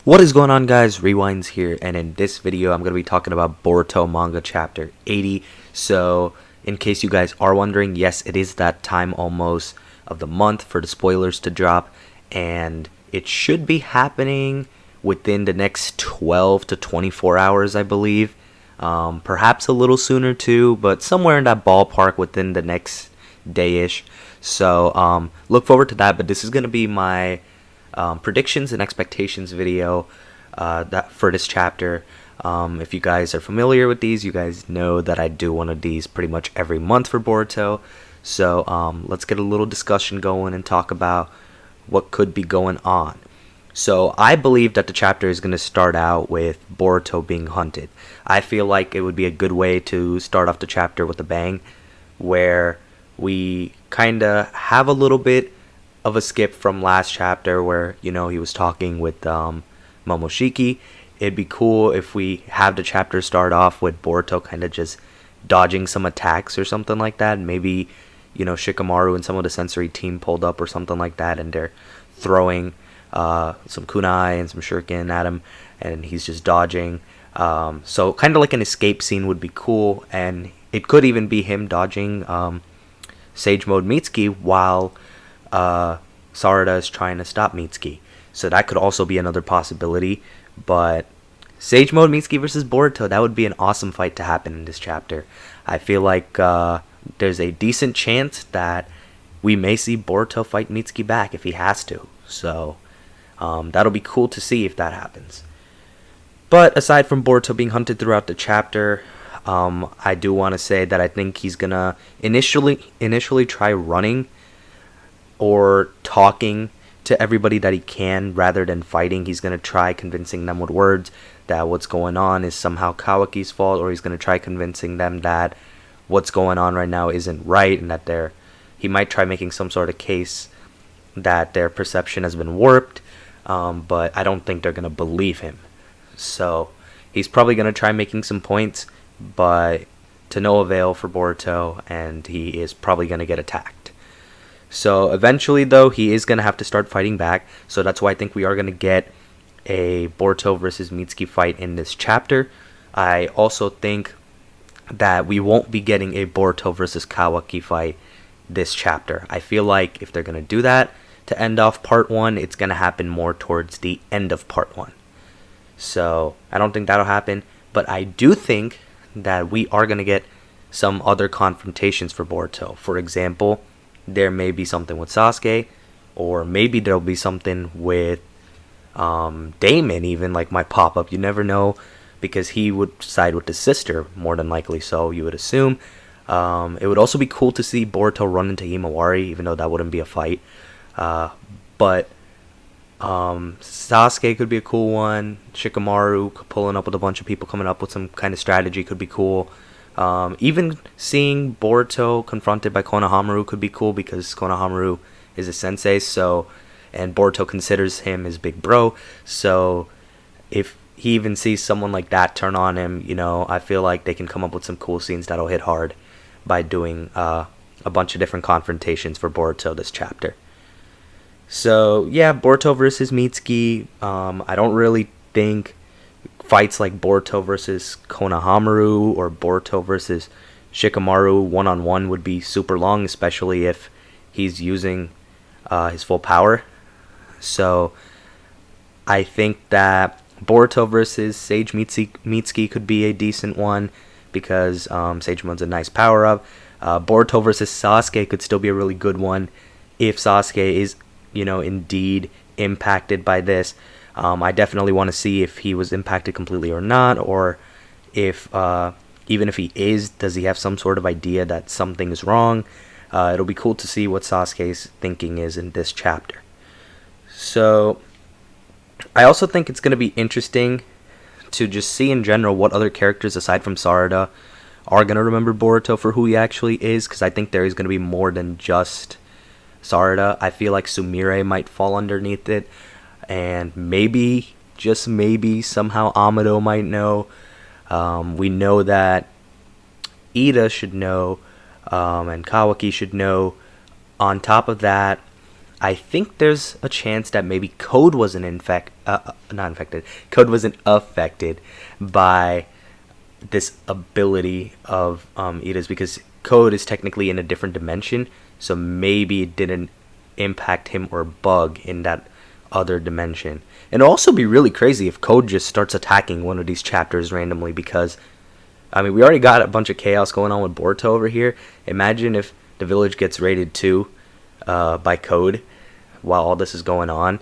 What is going on, guys? Rewinds here, and in this video I'm going to be talking about Boruto Manga Chapter 80. So, in case you guys are wondering, yes, it is that time almost of the month for the spoilers to drop, and it should be happening within the next 12 to 24 hours, I believe. Perhaps a little sooner too, but somewhere in that ballpark within the next day-ish. So, look forward to that, but this is going to be my predictions and expectations video that for this chapter. If you guys are familiar with these, you guys know that I do one of these pretty much every month for Boruto. So let's get a little discussion going and talk about what could be going on. So I believe that the chapter is going to start out with Boruto being hunted. I feel like it would be a good way to start off the chapter with a bang, where we kind of have a little bit of a skip from last chapter where, you know, he was talking with Momoshiki. It'd be cool if we have the chapter start off with Boruto kind of just dodging some attacks or something like that. Maybe, you know, Shikamaru and some of the sensory team pulled up or something like that, and they're throwing some kunai and some shuriken at him, and he's just dodging. So kind of like an escape scene would be cool, and it could even be him dodging Sage Mode Mitsuki while Sarada is trying to stop Mitsuki. So that could also be another possibility. But Sage Mode Mitsuki versus Boruto, that would be an awesome fight to happen in this chapter. I feel like there's a decent chance that we may see Boruto fight Mitsuki back if he has to. So that'll be cool to see if that happens. But aside from Boruto being hunted throughout the chapter, I do want to say that I think he's gonna initially try running or talking to everybody that he can rather than fighting. He's going to try convincing them with words that what's going on is somehow Kawaki's fault, or he's going to try convincing them that what's going on right now isn't right, and that he might try making some sort of case that their perception has been warped, but I don't think they're going to believe him. So he's probably going to try making some points, but to no avail for Boruto, and he is probably going to get attacked. So eventually, though, he is going to have to start fighting back. So that's why I think we are going to get a Boruto versus Mitsuki fight in this chapter. I also think that we won't be getting a Boruto versus Kawaki fight this chapter. I feel like if they're going to do that to end off part 1, it's going to happen more towards the end of part 1. So I don't think that'll happen. But I do think that we are going to get some other confrontations for Boruto. For example, there may be something with Sasuke, or maybe there'll be something with Damon, even, like my pop-up. You never know, because he would side with his sister, more than likely, so you would assume. It would also be cool to see Boruto run into Himawari, even though that wouldn't be a fight. But Sasuke could be a cool one. Shikamaru pulling up with a bunch of people, coming up with some kind of strategy could be cool. Even seeing Boruto confronted by Konohamaru could be cool, because Konohamaru is a sensei, and Boruto considers him his big bro. So if he even sees someone like that turn on him, you know, I feel like they can come up with some cool scenes that'll hit hard by doing a bunch of different confrontations for Boruto this chapter. So yeah, Boruto versus Mitsuki. I don't really think fights like Boruto versus Konohamaru or Boruto versus Shikamaru one-on-one would be super long, especially if he's using his full power. So I think that Boruto versus Sage Mitsuki could be a decent one, because Sage Mode's a nice power-up. Boruto versus Sasuke could still be a really good one if Sasuke is, you know, indeed impacted by this. I definitely want to see if he was impacted completely or not, or if, even if he is, does he have some sort of idea that something is wrong? It'll be cool to see what Sasuke's thinking is in this chapter. So, I also think it's going to be interesting to just see in general what other characters aside from Sarada are going to remember Boruto for who he actually is, because I think there is going to be more than just Sarada. I feel like Sumire might fall underneath it, and maybe, just maybe, somehow Amado might know. We know that Ida should know, and Kawaki should know. On top of that, I think there's a chance that maybe Code wasn't not infected. Code wasn't affected by this ability of Ida's, because Code is technically in a different dimension, so maybe it didn't impact him or Bug in that other dimension. And it'll also be really crazy if Code just starts attacking one of these chapters randomly, because I mean, we already got a bunch of chaos going on with Boruto over here. Imagine if the village gets raided too by Code while all this is going on.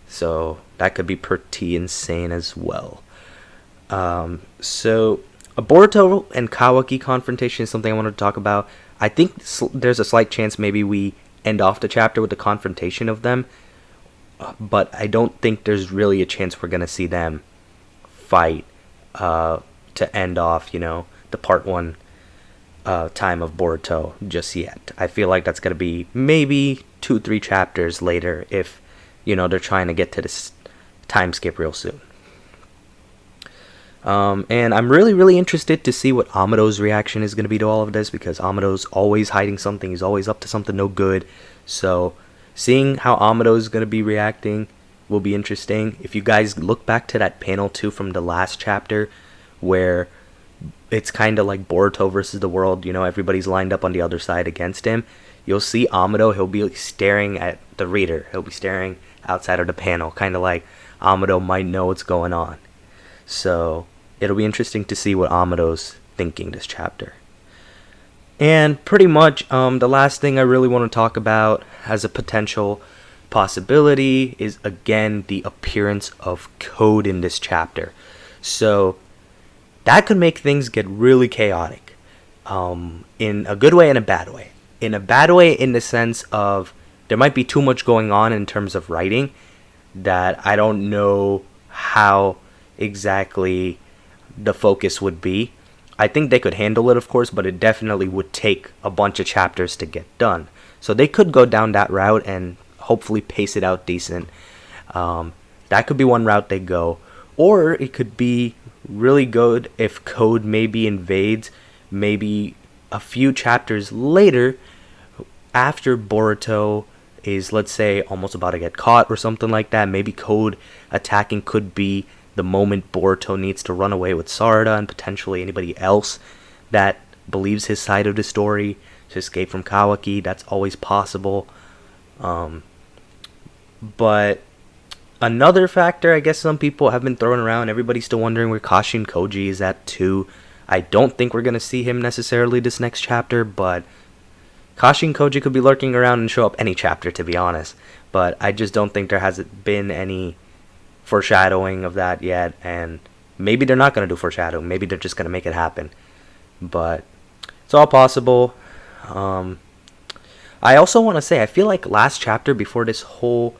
So that could be pretty insane as well. So a Boruto and Kawaki confrontation is something I want to talk about. I think there's a slight chance maybe we end off the chapter with the confrontation of them, but I don't think there's really a chance we're going to see them fight to end off, the part 1 time of Boruto just yet. I feel like that's going to be maybe 2-3 chapters later if, they're trying to get to this time skip real soon. And I'm really, really interested to see what Amado's reaction is going to be to all of this, because Amado's always hiding something. He's always up to something no good. So seeing how Amado's going to be reacting will be interesting. If you guys look back to that panel 2 from the last chapter, where it's kind of like Boruto versus the world, everybody's lined up on the other side against him, you'll see Amado, he'll be staring at the reader. He'll be staring outside of the panel, kind of like Amado might know what's going on. So it'll be interesting to see what Amado's thinking this chapter. And pretty much the last thing I really want to talk about as a potential possibility is, again, the appearance of Code in this chapter. So that could make things get really chaotic, in a good way and a bad way. In a bad way in the sense of there might be too much going on in terms of writing that I don't know how exactly the focus would be. I think they could handle it, of course, but it definitely would take a bunch of chapters to get done. So they could go down that route and hopefully pace it out decent. That could be one route they go. Or it could be really good if Code maybe invades maybe a few chapters later, after Boruto is, let's say, almost about to get caught or something like that. Maybe Code attacking could be the moment Boruto needs to run away with Sarada and potentially anybody else that believes his side of the story to escape from Kawaki. That's always possible. But another factor I guess some people have been throwing around, everybody's still wondering where Kashin Koji is at too. I don't think we're going to see him necessarily this next chapter, but Kashin Koji could be lurking around and show up any chapter, to be honest. But I just don't think there hasn't been any foreshadowing of that yet, and maybe they're not going to do foreshadowing. Maybe they're just going to make it happen. But it's all possible. I also want to say, I feel like last chapter before this whole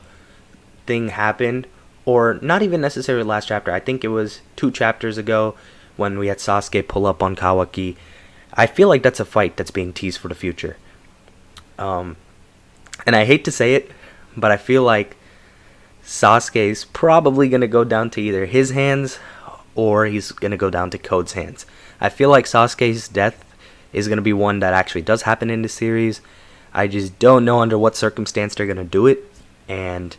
thing happened, or not even necessarily last chapter, I think it was 2 chapters ago when we had Sasuke pull up on Kawaki. I feel like that's a fight that's being teased for the future. And I hate to say it, but I feel like Sasuke's probably going to go down to either his hands or he's going to go down to Code's hands. I feel like Sasuke's death is going to be one that actually does happen in the series. I just don't know under what circumstance they're going to do it. And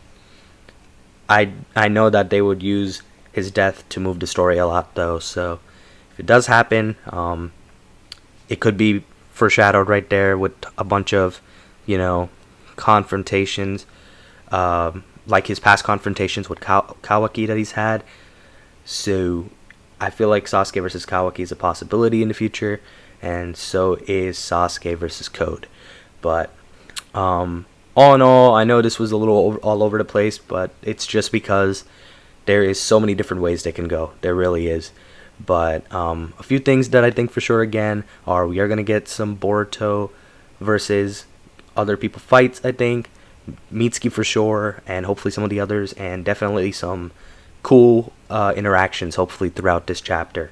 I know that they would use his death to move the story a lot, though. So if it does happen, it could be foreshadowed right there with a bunch of, confrontations, like his past confrontations with Kawaki that he's had. So I feel like Sasuke versus Kawaki is a possibility in the future, and so is Sasuke versus Code. But all in all, I know this was a little all over the place, but it's just because there is so many different ways they can go. There really is. But a few things that I think for sure, again, are we are going to get some Boruto versus other people fights, I think. Mitsuki for sure, and hopefully some of the others, and definitely some cool interactions, hopefully, throughout this chapter.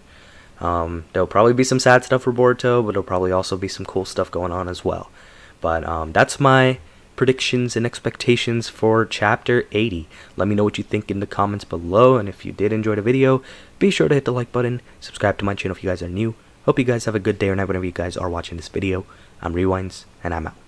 There'll probably be some sad stuff for Boruto, but there'll probably also be some cool stuff going on as well. But that's my predictions and expectations for Chapter 80. Let me know what you think in the comments below, and if you did enjoy the video, be sure to hit the like button, subscribe to my channel if you guys are new. Hope you guys have a good day or night whenever you guys are watching this video. I'm Rewinds, and I'm out.